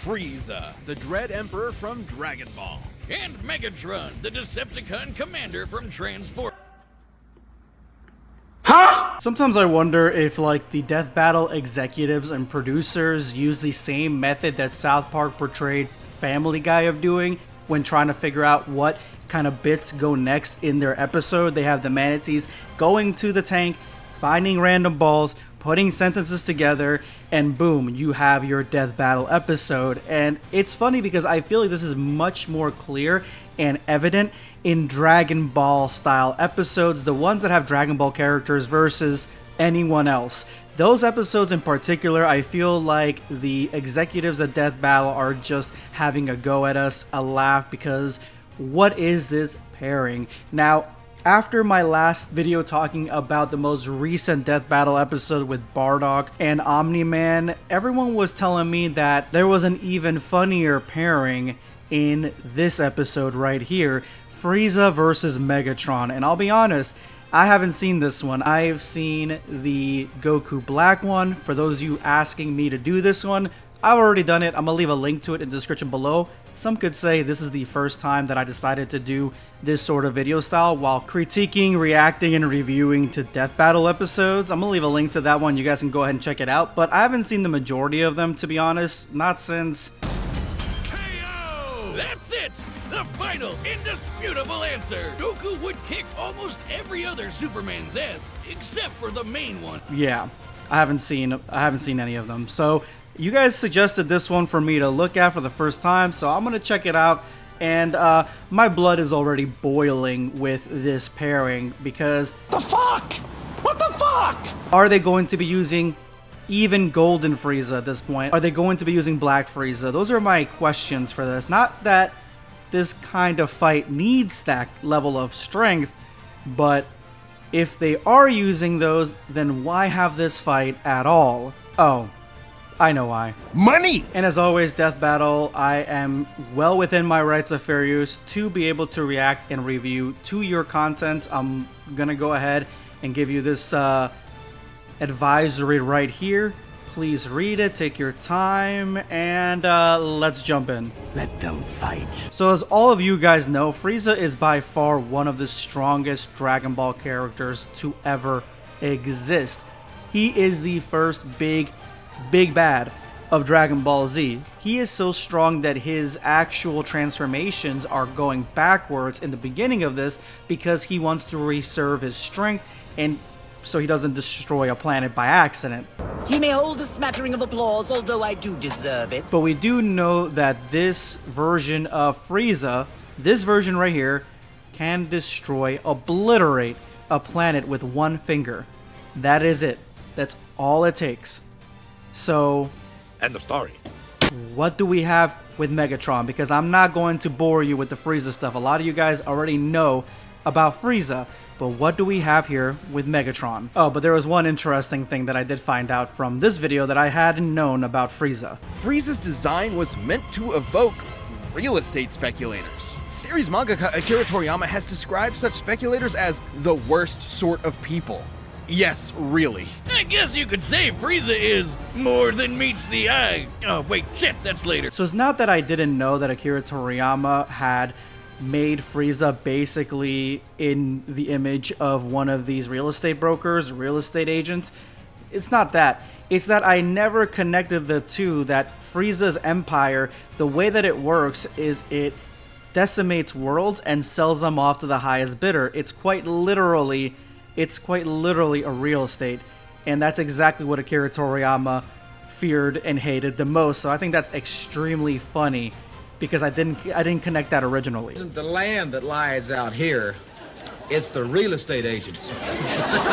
Frieza, the Dread Emperor from Dragon Ball. And Megatron, the Decepticon commander from Transform. Sometimes I wonder if like the Death Battle executives and producers use the same method that South Park portrayed Family Guy of doing when trying to figure out what kind of bits go next in their episode. They have the manatees going to the tank, finding random balls, putting sentences together, and boom, you have your Death Battle episode. And it's funny because I feel like this is much more clear and evident in Dragon Ball style episodes, the ones that have Dragon Ball characters versus anyone else. Those episodes in particular, I feel like the executives at Death Battle are just having a go at us, a laugh, because what is this pairing? Now, after my last video talking about the most recent Death Battle episode with Bardock and Omni-Man, everyone was telling me that there was an even funnier pairing in this episode right here, Frieza versus Megatron. And I'll be honest, I haven't seen this one. I've seen the Goku Black one. For those of you asking me to do this one, I've already done it. I'm gonna leave a link to it in the description below. Some could say this is the first time that I decided to do this sort of video style while critiquing, reacting, and reviewing to Death Battle episodes. I'm gonna leave a link to that one. You guys can go ahead and check it out. But I haven't seen the majority of them, to be honest. Not since... KO! That's it! The final, indisputable answer! Goku would kick almost every other Superman's ass, except for the main one. Yeah, I haven't seen any of them. So you guys suggested this one for me to look at for the first time, so I'm gonna check it out. And my blood is already boiling with this pairing because... The fuck? What the fuck? Are they going to be using even Golden Frieza at this point? Are they going to be using Black Frieza? Those are my questions for this. Not that this kind of fight needs that level of strength, but if they are using those, then why have this fight at all? Oh, I know why. Money! And as always, Death Battle, I am well within my rights of fair use to be able to react and review to your content. I'm gonna go ahead and give you this advisory right here. Please read it, take your time, and let's jump in. Let them fight. So as all of you guys know, Frieza is by far one of the strongest Dragon Ball characters to ever exist. He is the first big bad of Dragon Ball Z. He is so strong that his actual transformations are going backwards in the beginning of this because he wants to reserve his strength and so he doesn't destroy a planet by accident. He may hold a smattering of applause, although I do deserve it. But we do know that this version of Frieza, this version right here, can destroy, obliterate a planet with one finger. That is it. That's all it takes. So, End of story. what do we have with Megatron? Because I'm not going to bore you with the Frieza stuff. A lot of you guys already know about Frieza. But what do we have here with Megatron? Oh, but there was one interesting thing that I did find out from this video that I hadn't known about Frieza. Frieza's design was meant to evoke real estate speculators. Series mangaka Akira Toriyama has described such speculators as the worst sort of people. Yes, really. I guess you could say Frieza is more than meets the eye. Oh, wait, shit, that's later. So it's not that I didn't know that Akira Toriyama had made Frieza basically in the image of one of these real estate brokers, real estate agents. It's not that. It's that I never connected the two, that Frieza's empire, the way that it works is it decimates worlds and sells them off to the highest bidder. It's quite literally a real estate. And that's exactly what Akira Toriyama feared and hated the most. So I think that's extremely funny, because I didn't connect that originally. It isn't the land that lies out here, it's the real estate agents.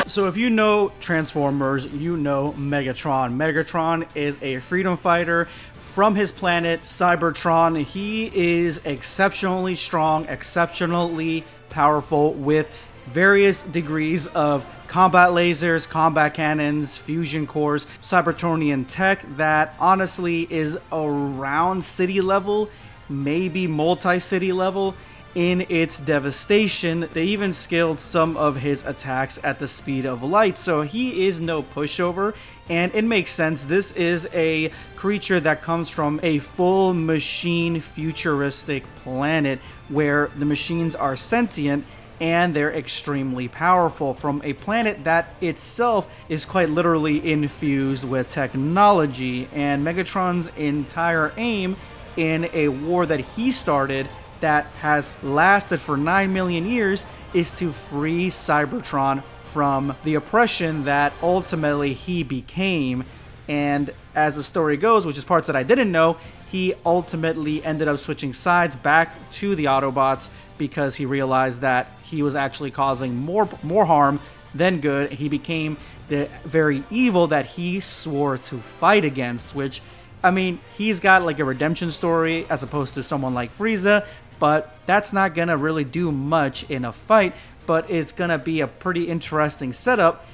So if you know Transformers, you know Megatron. Megatron is a freedom fighter from his planet Cybertron. He is exceptionally strong, exceptionally powerful, with various degrees of combat lasers, combat cannons, fusion cores, Cybertronian tech that honestly is around city level, maybe multi-city level, in its devastation. They even scaled some of his attacks at the speed of light, so he is no pushover, and it makes sense. This is a creature that comes from a full machine futuristic planet where the machines are sentient and they're extremely powerful, from a planet that itself is quite literally infused with technology. And Megatron's entire aim in a war that he started that has lasted for 9 million years is to free Cybertron from the oppression that ultimately he became. And as the story goes, which is parts that I didn't know, he ultimately ended up switching sides back to the Autobots because he realized that he was actually causing more harm than good. He became the very evil that he swore to fight against, which, I mean, he's got like a redemption story as opposed to someone like Frieza, but that's not gonna really do much in a fight. But it's gonna be a pretty interesting setup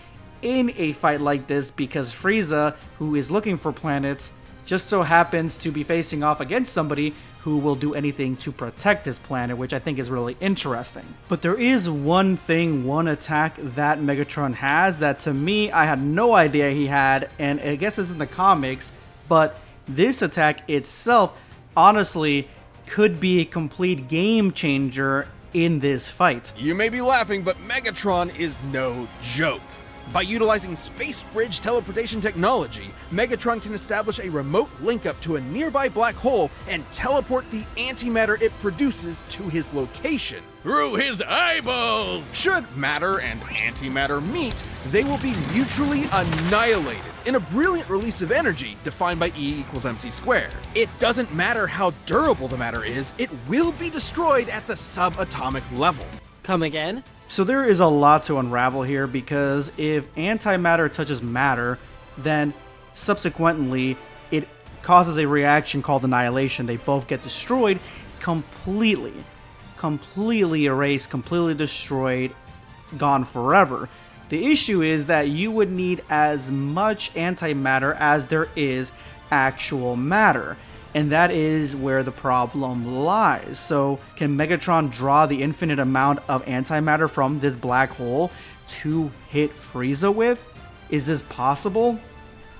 in a fight like this, because Frieza, who is looking for planets, just so happens to be facing off against somebody who will do anything to protect his planet, which I think is really interesting. But there is one attack that Megatron has that, to me, I had no idea he had, and I guess it's in the comics, but this attack itself, honestly, could be a complete game changer in this fight. You may be laughing, but Megatron is no joke. By utilizing space bridge teleportation technology, Megatron can establish a remote link-up to a nearby black hole and teleport the antimatter it produces to his location. Through his eyeballs! Should matter and antimatter meet, they will be mutually annihilated in a brilliant release of energy defined by E equals mc squared. It doesn't matter how durable the matter is, it will be destroyed at the subatomic level. Come again? So there is a lot to unravel here, because if antimatter touches matter, then subsequently it causes a reaction called annihilation. They both get destroyed completely erased, completely destroyed, gone forever. The issue is that you would need as much antimatter as there is actual matter. And that is where the problem lies. So can Megatron draw the infinite amount of antimatter from this black hole to hit Frieza with? Is this possible?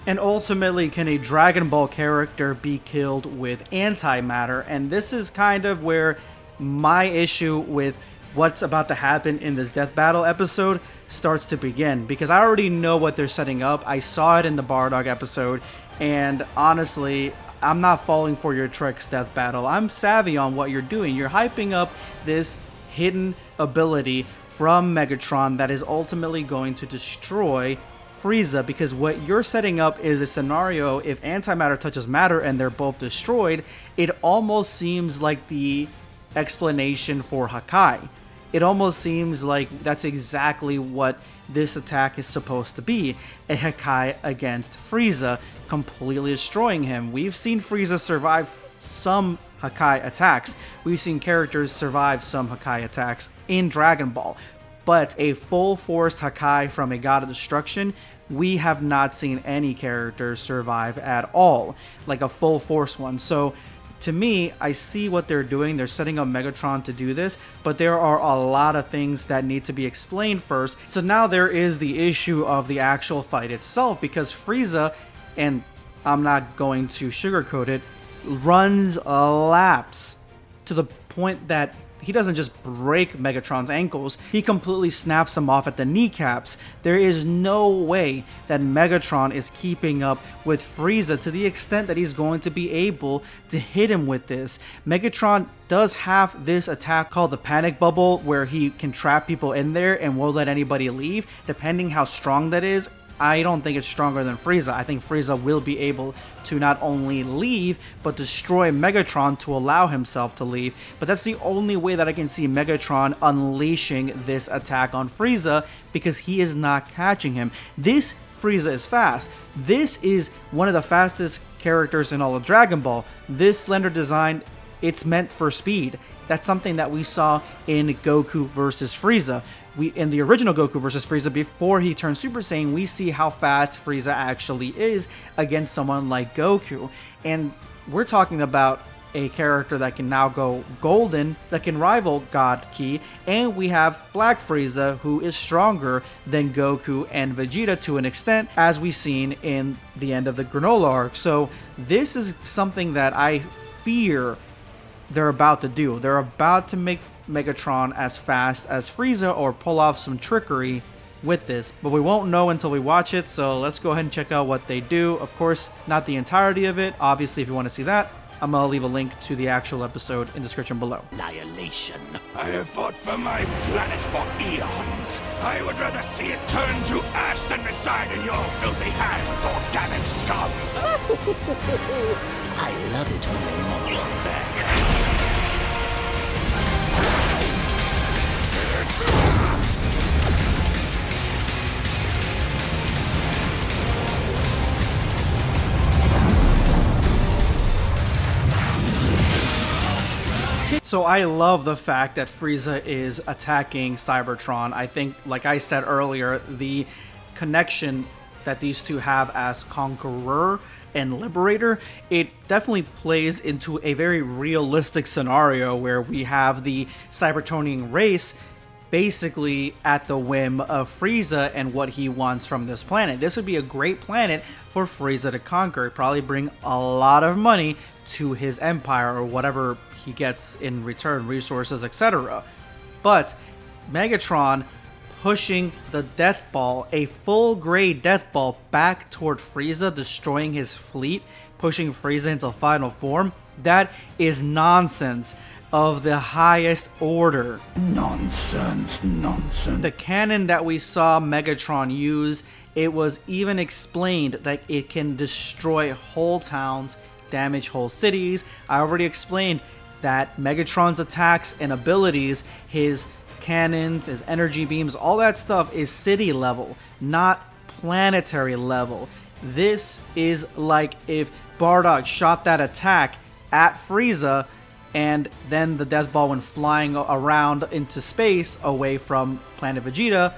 And ultimately, can a Dragon Ball character be killed with antimatter? And this is kind of where my issue with what's about to happen in this Death Battle episode starts to begin, because I already know what they're setting up. I saw it in the Bardock episode, and honestly, I'm not falling for your tricks, Death Battle. I'm savvy on what you're doing. You're hyping up this hidden ability from Megatron that is ultimately going to destroy Frieza, because what you're setting up is a scenario if antimatter touches matter and they're both destroyed. It almost seems like the explanation for Hakai. It almost seems like that's exactly what this attack is supposed to be, a Hakai against Frieza, completely destroying him. We've seen Frieza survive some Hakai attacks. We've seen characters survive some Hakai attacks in Dragon Ball, but a full force Hakai from a God of Destruction, we have not seen any characters survive at all, like a full force one. So to me, I see what they're doing. They're setting up Megatron to do this, but there are a lot of things that need to be explained first. So now there is the issue of the actual fight itself, because Frieza, and I'm not going to sugarcoat it, runs laps to the point that he doesn't just break Megatron's ankles, he completely snaps him off at the kneecaps. There is no way that Megatron is keeping up with Frieza to the extent that he's going to be able to hit him with this. Megatron does have this attack called the Panic Bubble, where he can trap people in there and won't let anybody leave. Depending how strong that is, I don't think it's stronger than Frieza. I think Frieza will be able to not only leave, but destroy Megatron to allow himself to leave. But that's the only way that I can see Megatron unleashing this attack on Frieza, because he is not catching him. This Frieza is fast. This is one of the fastest characters in all of Dragon Ball. This slender design, it's meant for speed. That's something that we saw in Goku versus Frieza. In the original Goku versus Frieza, before he turned Super Saiyan, we see how fast Frieza actually is against someone like Goku. And we're talking about a character that can now go golden, that can rival God Ki, and we have Black Frieza, who is stronger than Goku and Vegeta to an extent, as we've seen in the end of the Granola arc. So this is something that I fear they're about to do. They're about to make Megatron as fast as Frieza or pull off some trickery with this, but we won't know until we watch it. So let's go ahead and check out what they do. Of course, not the entirety of it. Obviously, if you want to see that, I'm gonna leave a link to the actual episode in the description below. Annihilation. I have fought for my planet for eons. I would rather see it turn to ash than reside in your filthy hands, organic scum. I love it when they mock your back. So I love the fact that Frieza is attacking Cybertron. I think, like I said earlier, the connection that these two have as Conqueror and Liberator, it definitely plays into a very realistic scenario where we have the Cybertronian race basically at the whim of Frieza and what he wants from this planet. This would be a great planet for Frieza to conquer. It'd probably bring a lot of money to his empire or whatever he gets in return, resources, etc. But Megatron pushing the Death Ball, a full grade Death Ball, back toward Frieza, destroying his fleet, pushing Frieza into final form, that is nonsense of the highest order. Nonsense. The cannon that we saw Megatron use, it was even explained that it can destroy whole towns, damage whole cities. I already explained that Megatron's attacks and abilities, his cannons, his energy beams, all that stuff is city level, not planetary level. This is like if Bardock shot that attack at Frieza and then the Death Ball went flying around into space away from Planet Vegeta,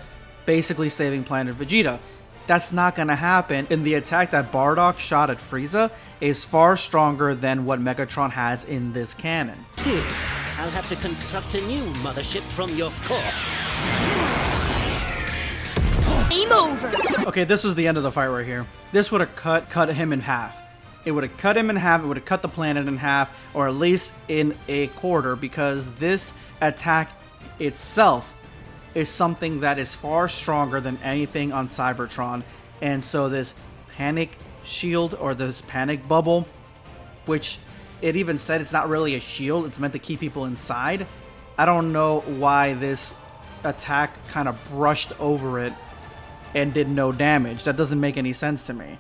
basically saving Planet Vegeta. That's not going to happen, and the attack that Bardock shot at Frieza is far stronger than what Megatron has in this cannon. Dude, I'll have to construct a new mothership from your corpse. Game over! Okay, this was the end of the fight right here. This would have cut him in half. It would have cut him in half, it would have cut the planet in half, or at least in a quarter, because this attack itself is something that is far stronger than anything on Cybertron. And so this panic shield or this panic bubble, which it even said it's not really a shield, it's meant to keep people inside. I don't know why this attack kind of brushed over it and did no damage. That doesn't make any sense to me.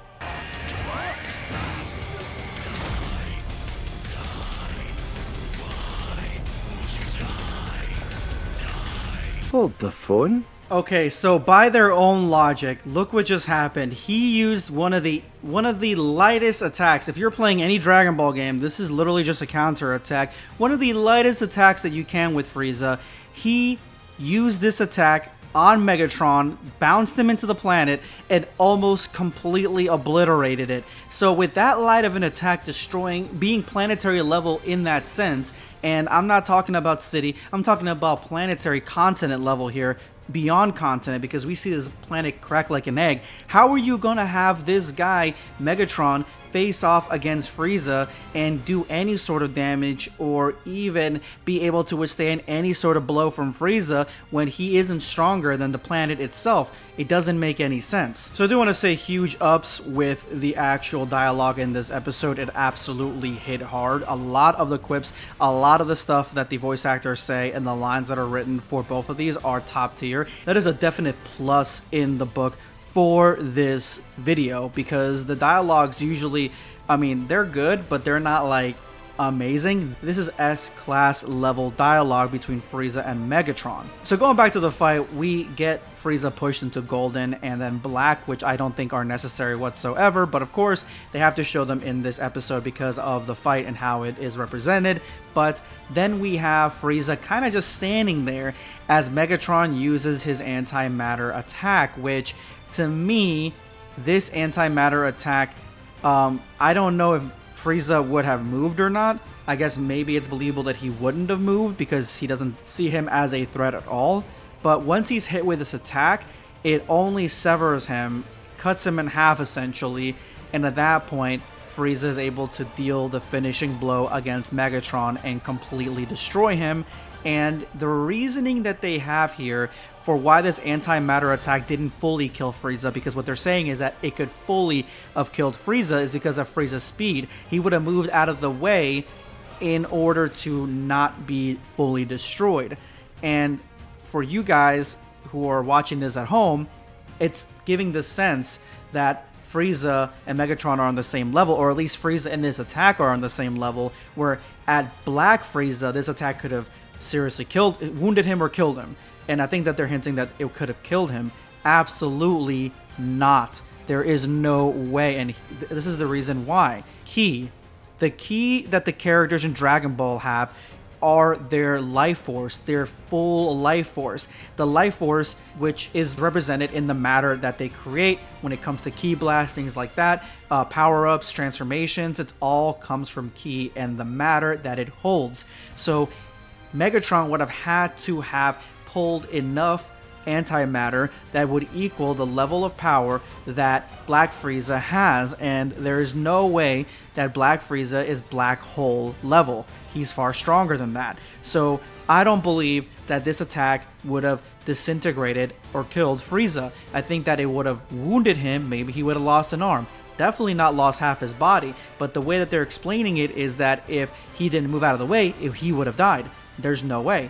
Hold the phone. Okay, so by their own logic, look what just happened. He used one of the lightest attacks. If you're playing any Dragon Ball game, this is literally just a counter attack. One of the lightest attacks that you can with Frieza. He used this attack on Megatron, bounced him into the planet, and almost completely obliterated it. So with that light of an attack destroying, being planetary level in that sense, and I'm not talking about city, I'm talking about planetary continent level here, beyond continent, because we see this planet crack like an egg. How are you gonna have this guy, Megatron, face off against Frieza and do any sort of damage or even be able to withstand any sort of blow from Frieza when he isn't stronger than the planet itself? It doesn't make any sense. So I do want to say huge ups with the actual dialogue in this episode. It absolutely hit hard. A lot of the quips, a lot of the stuff that the voice actors say and the lines that are written for both of these are top tier. That is a definite plus in the book for this video, because the dialogues usually, I mean, they're good, but they're not like amazing. This is S-class level dialogue between Frieza and Megatron. So going back to the fight, we get Frieza pushed into Golden and then Black, which I don't think are necessary whatsoever, but of course they have to show them in this episode because of the fight and how it is represented. But then we have Frieza kind of just standing there as Megatron uses his antimatter attack, which to me, this antimatter attack, I don't know if Frieza would have moved or not, I guess maybe it's believable that he wouldn't have moved because he doesn't see him as a threat at all. But once he's hit with this attack, it only severs him, cuts him in half essentially, and at that point, Frieza is able to deal the finishing blow against Megatron and completely destroy him. And the reasoning that they have here for why this antimatter attack didn't fully kill Frieza, because what they're saying is that it could fully have killed Frieza, is because of Frieza's speed. He would have moved out of the way in order to not be fully destroyed. And for you guys who are watching this at home, it's giving the sense that Frieza and Megatron are on the same level, or at least Frieza and this attack are on the same level, where at Black Frieza, this attack could have seriously wounded him or killed him. And I think that they're hinting that it could have killed him. Absolutely not. There is no way, and this is the reason why. The key that the characters in Dragon Ball have are their life force, their full life force. The life force, which is represented in the matter that they create when it comes to ki blast, things like that, power-ups, transformations, it all comes from ki and the matter that it holds. So Megatron would have had to have pulled enough antimatter that would equal the level of power that Black Frieza has, and there is no way that Black Frieza is black hole level. He's far stronger than that. So I don't believe that this attack would have disintegrated or killed Frieza. I think that it would have wounded him. Maybe he would have lost an arm. Definitely not lost half his body. But the way that they're explaining it is that if he didn't move out of the way, he would have died. There's no way.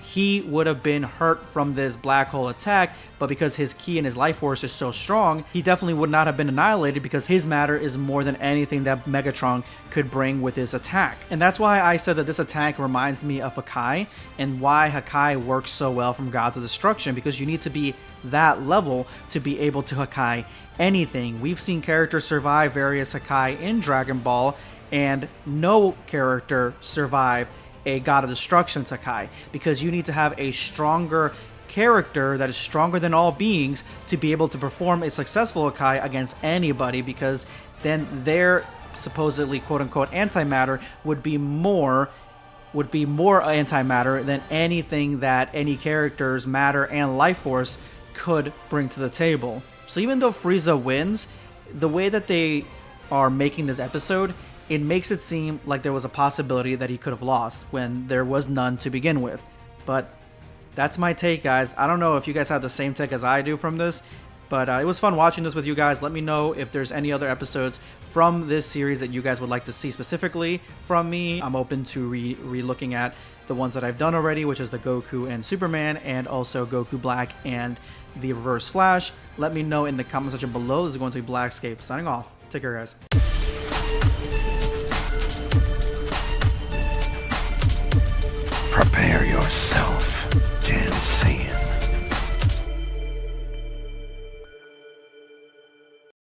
He would have been hurt from this black hole attack, but because his ki and his life force is so strong, he definitely would not have been annihilated because his matter is more than anything that Megatron could bring with his attack. And that's why I said that this attack reminds me of Hakai, and why Hakai works so well from Gods of Destruction, because you need to be that level to be able to Hakai anything. We've seen characters survive various Hakai in Dragon Ball, and no character survive a God of Destruction Hakai, because you need to have a stronger character that is stronger than all beings to be able to perform a successful Hakai against anybody, because then their supposedly quote-unquote antimatter would be more antimatter than anything that any character's matter and life force could bring to the table. So even though Frieza wins, the way that they are making this episode, it makes it seem like there was a possibility that he could have lost when there was none to begin with. But that's my take, guys. I don't know if you guys have the same take as I do from this, but it was fun watching this with you guys. Let me know if there's any other episodes from this series that you guys would like to see specifically from me. I'm open to re-looking at the ones that I've done already, which is the Goku and Superman, and also Goku Black and the Reverse Flash. Let me know in the comment section below. This is going to be Blackscape signing off. Take care, guys. Prepare yourself.